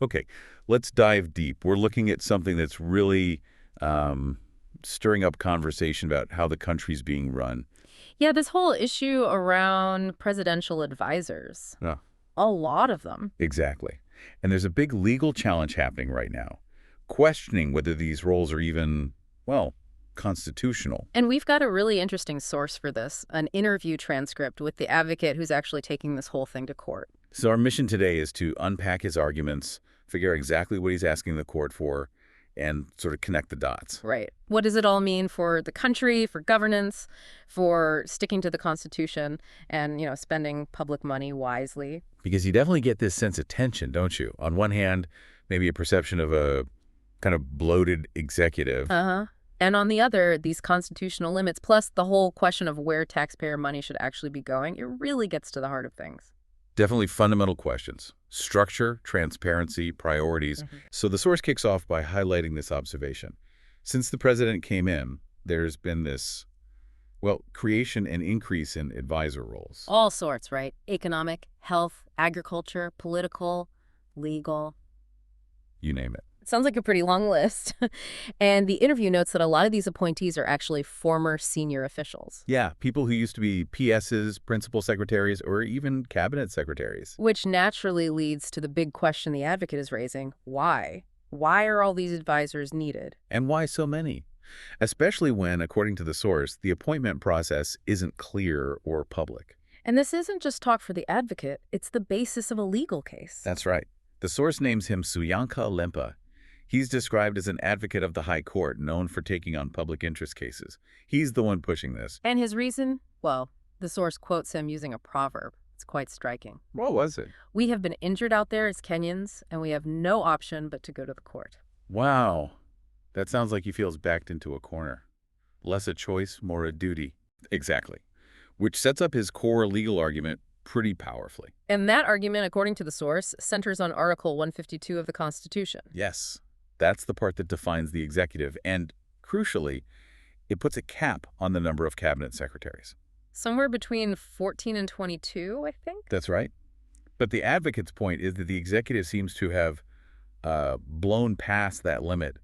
Okay, let's dive deep. We're looking at something that's really stirring up conversation about how the country's being run. Yeah, this whole issue around presidential advisors, Yeah. a lot of them. Exactly. And there's a big legal challenge happening right now, questioning whether these roles are even, well, constitutional. And we've got a really interesting source for this, an interview transcript with the advocate who's actually taking this whole thing to court. So our mission today is to unpack his arguments, figure out exactly what he's asking the court for, and sort of connect the dots. Right. What does it all mean for the country, for governance, for sticking to the Constitution and, spending public money wisely? Because you definitely get this sense of tension, don't you? On one hand, maybe a perception of a kind of bloated executive. Uh-huh. And on the other, these constitutional limits, plus the whole question of where taxpayer money should actually be going, it really gets to the heart of things. Definitely fundamental questions. Structure, transparency, priorities. So the source kicks off by highlighting this observation. Since the president came in, there's been this, well, creation and increase in advisor roles. All sorts, right? Economic, health, agriculture, political, legal. You name it. Sounds like a pretty long list. And the interview notes that a lot of these appointees are actually former senior officials, Yeah, people who used to be PSs, principal secretaries, or even cabinet secretaries. which naturally leads to the big question the advocate is raising. Why? Why are all these advisors needed? And why so many? Especially when, according to the source, the appointment process isn't clear or public. And this isn't just talk for the advocate, it's the basis of a legal case. That's right. The source names him Suyanka Lempa. He's described as an advocate of the High Court, known for taking on public interest cases. He's the one pushing this. And his reason? Well, the source quotes him using a proverb. It's quite striking. What was it? We have been injured out there as Kenyans, and we have no option but to go to the court. Wow. That sounds like he feels backed into a corner. Less a choice, more a duty. Exactly. Which sets up his core legal argument pretty powerfully. And that argument, according to the source, centers on Article 152 of the Constitution. Yes, that's the part that defines the executive, and, crucially, it puts a cap on the number of cabinet secretaries. Somewhere between 14 and 22, I think? That's right. But the advocate's point is that the executive seems to have blown past that limit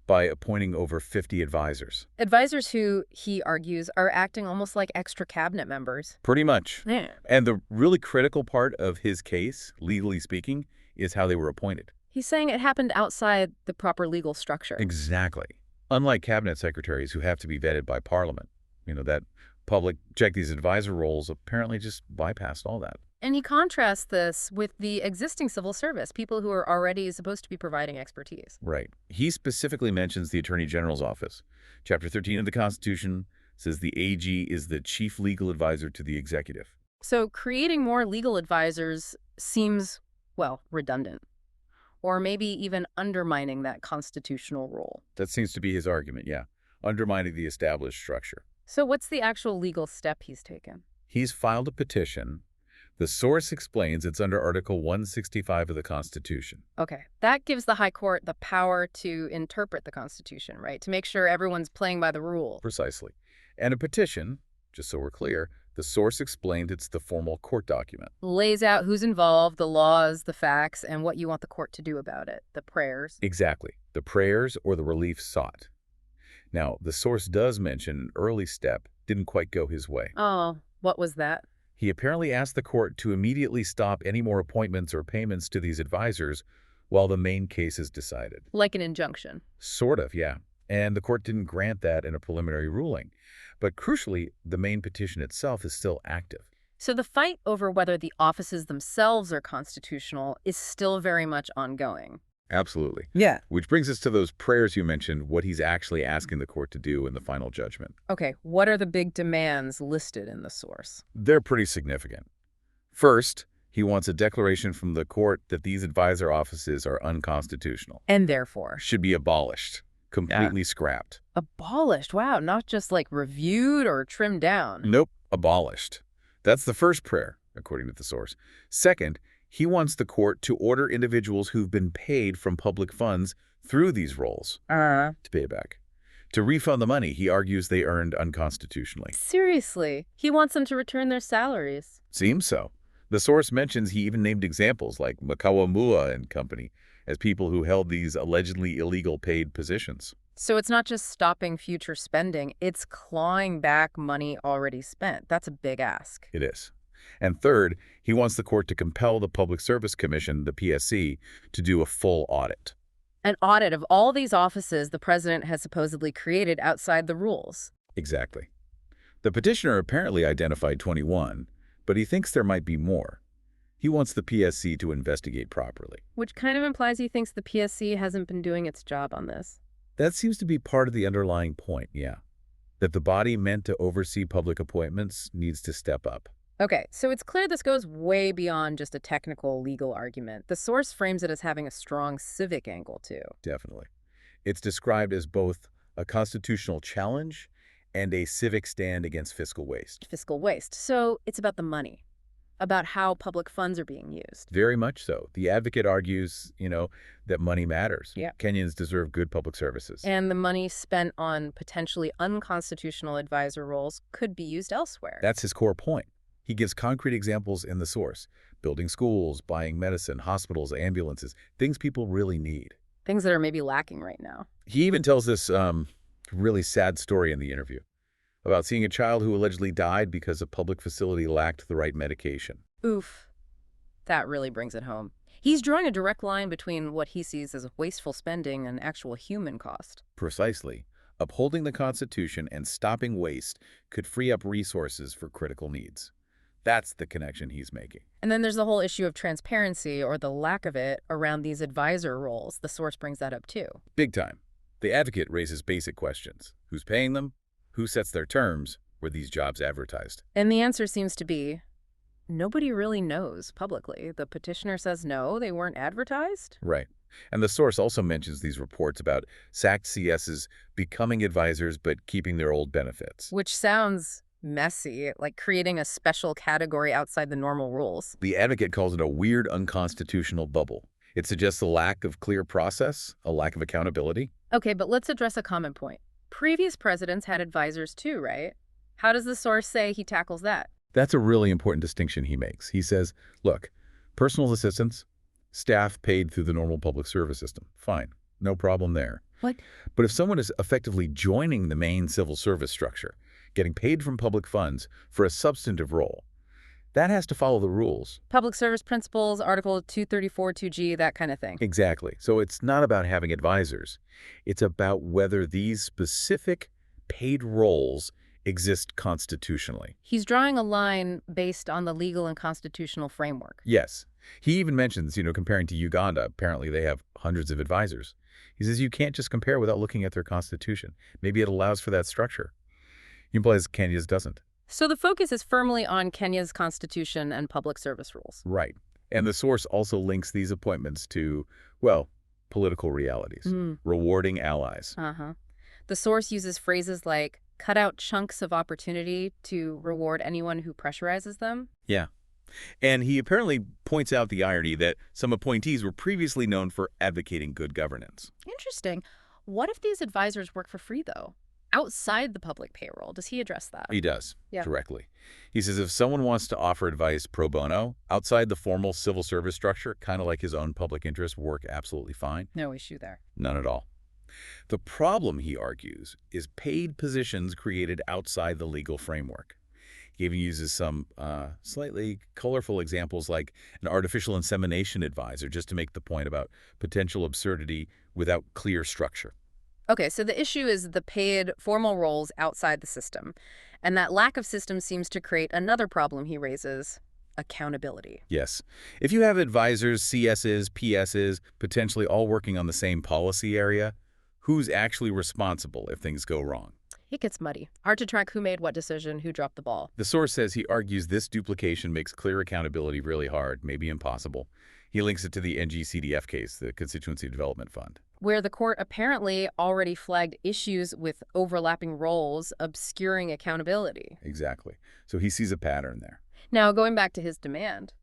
by appointing over 50 advisors. Advisors who, he argues, are acting almost like extra cabinet members. Pretty much. Yeah. And the really critical part of his case, legally speaking, is how they were appointed. He's saying it happened outside the proper legal structure. Exactly. Unlike cabinet secretaries who have to be vetted by Parliament. That public check these advisor roles apparently just bypassed all that. And he contrasts this with the existing civil service, people who are already supposed to be providing expertise. Right. He specifically mentions the Attorney General's office. Chapter 13 of the Constitution says the AG is the chief legal advisor to the executive. So creating more legal advisors seems, well, redundant. Or maybe even undermining that constitutional role. That seems to be his argument, yeah. Undermining the established structure. So what's the actual legal step he's taken? He's filed a petition. The source explains it's under Article 165 of the Constitution. Okay, that gives the High Court the power to interpret the Constitution, right? To make sure everyone's playing by the rules. Precisely. And a petition, just so we're clear, the source explained it's the formal court document. Lays out who's involved, the laws, the facts, and what you want the court to do about it. The prayers. Exactly. The prayers or the relief sought. Now, the source does mention an early step didn't quite go his way. Oh, what was that? He apparently asked the court to immediately stop any more appointments or payments to these advisors while the main case is decided. Like an injunction. Sort of, yeah. And the court didn't grant that in a preliminary ruling. But crucially, the main petition itself is still active. So the fight over whether the offices themselves are constitutional is still very much ongoing. Absolutely. Yeah. Which brings us to those prayers you mentioned, what he's actually asking the court to do in the final judgment. Okay, what are the big demands listed in the source? They're pretty significant. First, he wants a declaration from the court that these advisor offices are unconstitutional. And therefore? Should be abolished, completely scrapped. Abolished. Wow, not just like reviewed or trimmed down. Nope, abolished. That's the first prayer, according to the source. Second, he wants the court to order individuals who've been paid from public funds through these roles to pay it back. To refund the money he argues they earned unconstitutionally. Seriously, he wants them to return their salaries. Seems so. The source mentions he even named examples like Makawamua and company, as people who held these allegedly illegal paid positions. So it's not just stopping future spending, it's clawing back money already spent. That's a big ask. It is. And third, he wants the court to compel the Public Service Commission, the PSC, to do a full audit. An audit of all these offices the president has supposedly created outside the rules. Exactly. The petitioner apparently identified 21, but he thinks there might be more. He wants the PSC to investigate properly. Which kind of implies he thinks the PSC hasn't been doing its job on this. That seems to be part of the underlying point, yeah. That the body meant to oversee public appointments needs to step up. Okay, so it's clear this goes way beyond just a technical legal argument. The source frames it as having a strong civic angle, too. Definitely. It's described as both a constitutional challenge and a civic stand against fiscal waste. Fiscal waste. So it's about the money, about how public funds are being used. Very much so. The advocate argues, that money matters. Yeah. Kenyans deserve good public services. And the money spent on potentially unconstitutional advisor roles could be used elsewhere. That's his core point. He gives concrete examples in the source: building schools, buying medicine, hospitals, ambulances, things people really need. Things that are maybe lacking right now. He even tells this really sad story in the interview about seeing a child who allegedly died because a public facility lacked the right medication. Oof. That really brings it home. He's drawing a direct line between what he sees as wasteful spending and actual human cost. Precisely. Upholding the Constitution and stopping waste could free up resources for critical needs. That's the connection he's making. And then there's the whole issue of transparency, or the lack of it, around these advisor roles. The source brings that up too. Big time. The advocate raises basic questions. Who's paying them? Who sets their terms? Were these jobs advertised? And the answer seems to be nobody really knows publicly. The petitioner says no, they weren't advertised. Right. And the source also mentions these reports about sacked CSs becoming advisors but keeping their old benefits. Which sounds messy, like creating a special category outside the normal rules. The advocate calls it a weird, unconstitutional bubble. It suggests a lack of clear process, a lack of accountability. Okay, but let's address a common point. Previous presidents had advisors too, right? How does the source say he tackles that? That's a really important distinction he makes. He says, look, personal assistants, staff paid through the normal public service system. Fine. No problem there. What? But if someone is effectively joining the main civil service structure, getting paid from public funds for a substantive role, that has to follow the rules. Public service principles, Article 234, 2G, that kind of thing. Exactly. So it's not about having advisors. It's about whether these specific paid roles exist constitutionally. He's drawing a line based on the legal and constitutional framework. Yes. He even mentions, comparing to Uganda, apparently they have hundreds of advisors. He says you can't just compare without looking at their constitution. Maybe it allows for that structure. He implies Kenya's doesn't. So the focus is firmly on Kenya's constitution and public service rules. Right. And the source also links these appointments to, well, political realities, rewarding allies. The source uses phrases like cut out chunks of opportunity to reward anyone who pressurizes them. Yeah. And he apparently points out the irony that some appointees were previously known for advocating good governance. Interesting. What if these advisors work for free, though? Outside the public payroll, does he address that? He does, Yeah. directly. He says if someone wants to offer advice pro bono, outside the formal civil service structure, kind of like his own public interest, work absolutely fine. No issue there. None at all. The problem, he argues, is paid positions created outside the legal framework. He even uses some slightly colorful examples like an artificial insemination advisor, just to make the point about potential absurdity without clear structure. Okay, so the issue is the paid formal roles outside the system. And that lack of system seems to create another problem he raises: accountability. Yes. If you have advisors, CSs, PSs, potentially all working on the same policy area, who's actually responsible if things go wrong? It gets muddy. Hard to track who made what decision, who dropped the ball. The source says he argues this duplication makes clear accountability really hard, maybe impossible. He links it to the NGCDF case, the Constituency Development Fund, Where the court apparently already flagged issues with overlapping roles, obscuring accountability. Exactly. So he sees a pattern there. Now, going back to his demand,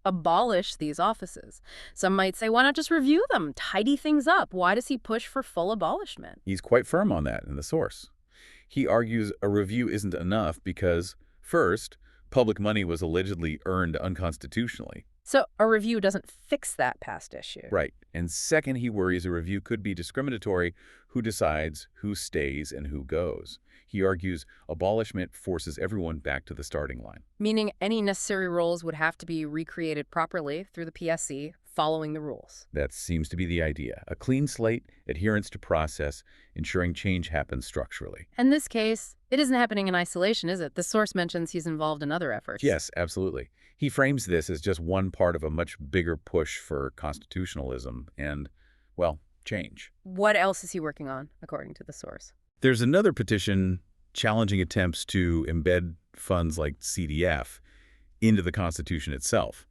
abolish these offices. Some might say, why not just review them, tidy things up? Why does he push for full abolishment? He's quite firm on that in the source. He argues a review isn't enough because, first, public money was allegedly earned unconstitutionally. So a review doesn't fix that past issue. Right. And second, he worries a review could be discriminatory who decides who stays and who goes. He argues abolishment forces everyone back to the starting line. Meaning any necessary roles would have to be recreated properly through the PSC, following the rules. That seems to be the idea. A clean slate, adherence to process, ensuring change happens structurally. In this case, it isn't happening in isolation, is it? The source mentions he's involved in other efforts. Yes, absolutely. He frames this as just one part of a much bigger push for constitutionalism and, well, change. What else is he working on, according to the source? There's another petition challenging attempts to embed funds like CDF into the Constitution itself.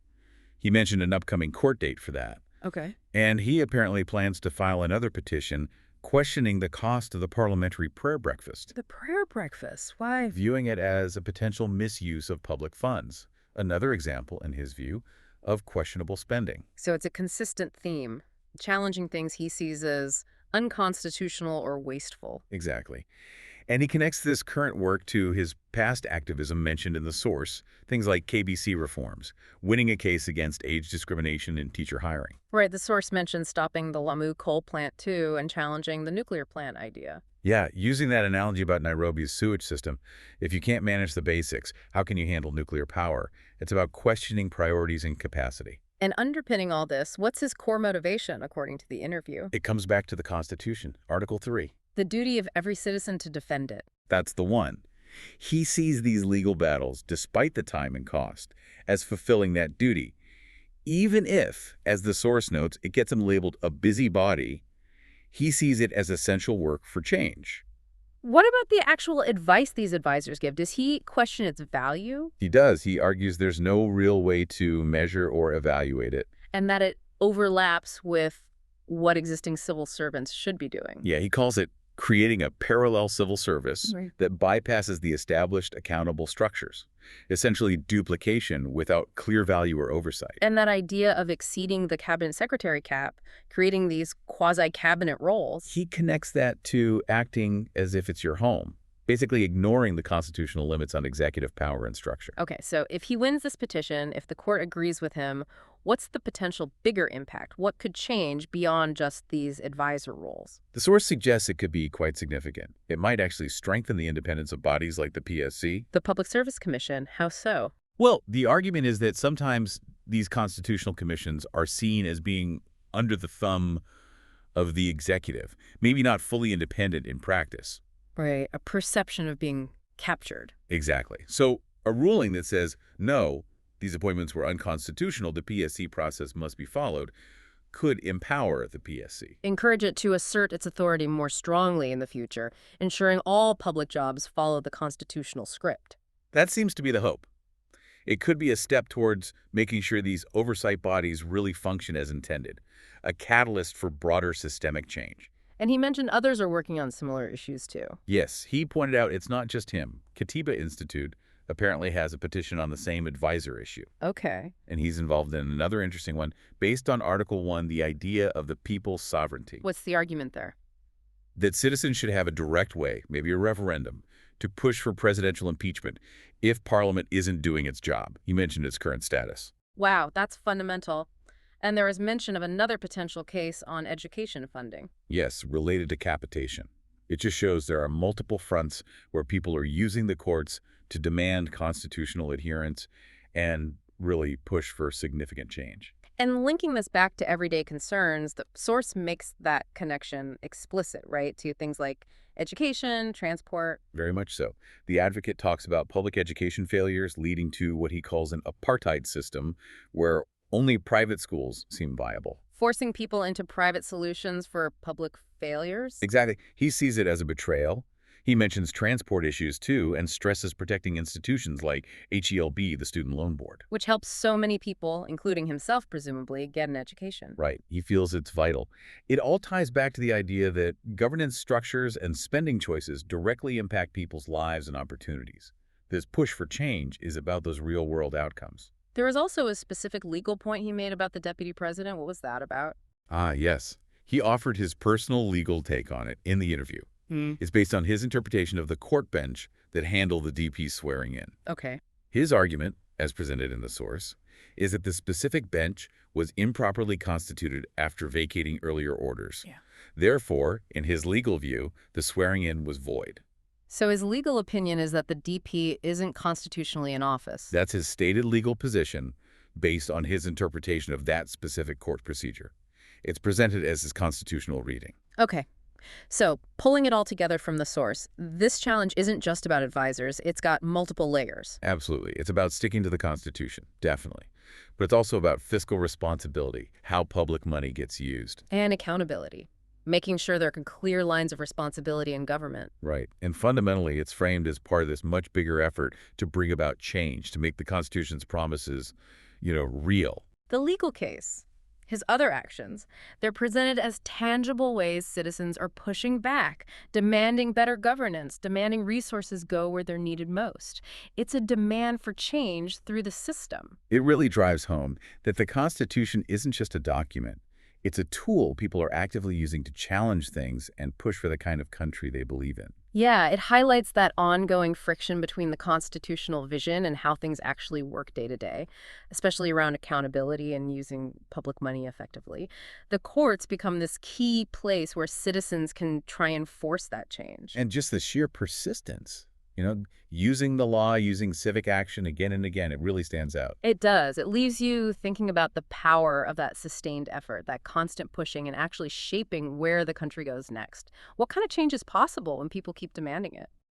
He mentioned an upcoming court date for that. Okay. And he apparently plans to file another petition questioning the cost of the parliamentary prayer breakfast, The prayer breakfast. Why? viewing it as a potential misuse of public funds. Another example, in his view, of questionable spending. So it's a consistent theme, challenging things he sees as unconstitutional or wasteful. Exactly. And he connects this current work to his past activism mentioned in the source, things like KBC reforms, winning a case against age discrimination in teacher hiring. Right, the source mentions stopping the Lamu coal plant too and challenging the nuclear plant idea. Yeah, using that analogy about Nairobi's sewage system, if you can't manage the basics, how can you handle nuclear power? It's about questioning priorities and capacity. And underpinning all this, what's his core motivation, according to the interview? It comes back to the Constitution, Article 3. The duty of every citizen to defend it. That's the one. He sees these legal battles, despite the time and cost, as fulfilling that duty. Even if, as the source notes, it gets him labeled a busybody, he sees it as essential work for change. What about the actual advice these advisors give? Does he question its value? He does. He argues there's no real way to measure or evaluate it. And that it overlaps with what existing civil servants should be doing? Yeah, he calls it creating a parallel civil service Right. that bypasses the established accountable structures, essentially duplication without clear value or oversight. And that idea of exceeding the cabinet secretary cap, creating these quasi-cabinet roles. He connects that to acting as if it's your home, basically ignoring the constitutional limits on executive power and structure. Okay, so if he wins this petition, if the court agrees with him, what's the potential bigger impact? What could change beyond just these advisor roles? The source suggests it could be quite significant. It might actually strengthen the independence of bodies like the PSC. The Public Service Commission, how so? Well, the argument is that sometimes these constitutional commissions are seen as being under the thumb of the executive, maybe not fully independent in practice. Right, a perception of being captured. Exactly. So a ruling that says, no, these appointments were unconstitutional, the PSC process must be followed, could empower the PSC. Encourage it to assert its authority more strongly in the future, ensuring all public jobs follow the constitutional script. That seems to be the hope. It could be a step towards making sure these oversight bodies really function as intended, a catalyst for broader systemic change. And he mentioned others are working on similar issues too. Yes, he pointed out it's not just him. Katiba Institute apparently has a petition on the same advisor issue. Okay. And he's involved in another interesting one based on Article 1, the idea of the people's sovereignty. What's the argument there? That citizens should have a direct way, maybe a referendum, to push for presidential impeachment if Parliament isn't doing its job. He mentioned its current status. Wow, that's fundamental. And there is mention of another potential case on education funding. Yes, related to capitation. It just shows there are multiple fronts where people are using the courts to demand constitutional adherence and really push for significant change. And linking this back to everyday concerns, the source makes that connection explicit, right, to things like education, transport. Very much so. The advocate talks about public education failures leading to what he calls an apartheid system where only private schools seem viable. Forcing people into private solutions for public failures. Exactly. He sees it as a betrayal. He mentions transport issues, too, and stresses protecting institutions like HELB, the Student Loan Board. Which helps so many people, including himself, presumably, get an education. Right. He feels it's vital. It all ties back to the idea that governance structures and spending choices directly impact people's lives and opportunities. This push for change is about those real-world outcomes. There was also a specific legal point he made about the deputy president. What was that about? Ah, yes. He offered his personal legal take on it in the interview. It's based on his interpretation of the court bench that handled the DP swearing in. Okay. His argument, as presented in the source, is that the specific bench was improperly constituted after vacating earlier orders. Yeah. Therefore, in his legal view, the swearing-in was void. So his legal opinion is that the DP isn't constitutionally in office. That's his stated legal position based on his interpretation of that specific court procedure. It's presented as his constitutional reading. Okay. So, pulling it all together from the source, this challenge isn't just about advisors, it's got multiple layers. Absolutely. It's about sticking to the Constitution, definitely. But it's also about fiscal responsibility, how public money gets used. And accountability, making sure there are clear lines of responsibility in government. Right. And fundamentally, it's framed as part of this much bigger effort to bring about change, to make the Constitution's promises, real. The legal case, his other actions, they're presented as tangible ways citizens are pushing back, demanding better governance, demanding resources go where they're needed most. It's a demand for change through the system. It really drives home that the Constitution isn't just a document. It's a tool people are actively using to challenge things and push for the kind of country they believe in. Yeah, it highlights that ongoing friction between the constitutional vision and how things actually work day to day, especially around accountability and using public money effectively. The courts become this key place where citizens can try and force that change. And just the sheer persistence, using the law, using civic action again and again, it really stands out. It does. It leaves you thinking about the power of that sustained effort, that constant pushing and actually shaping where the country goes next. What kind of change is possible when people keep demanding it?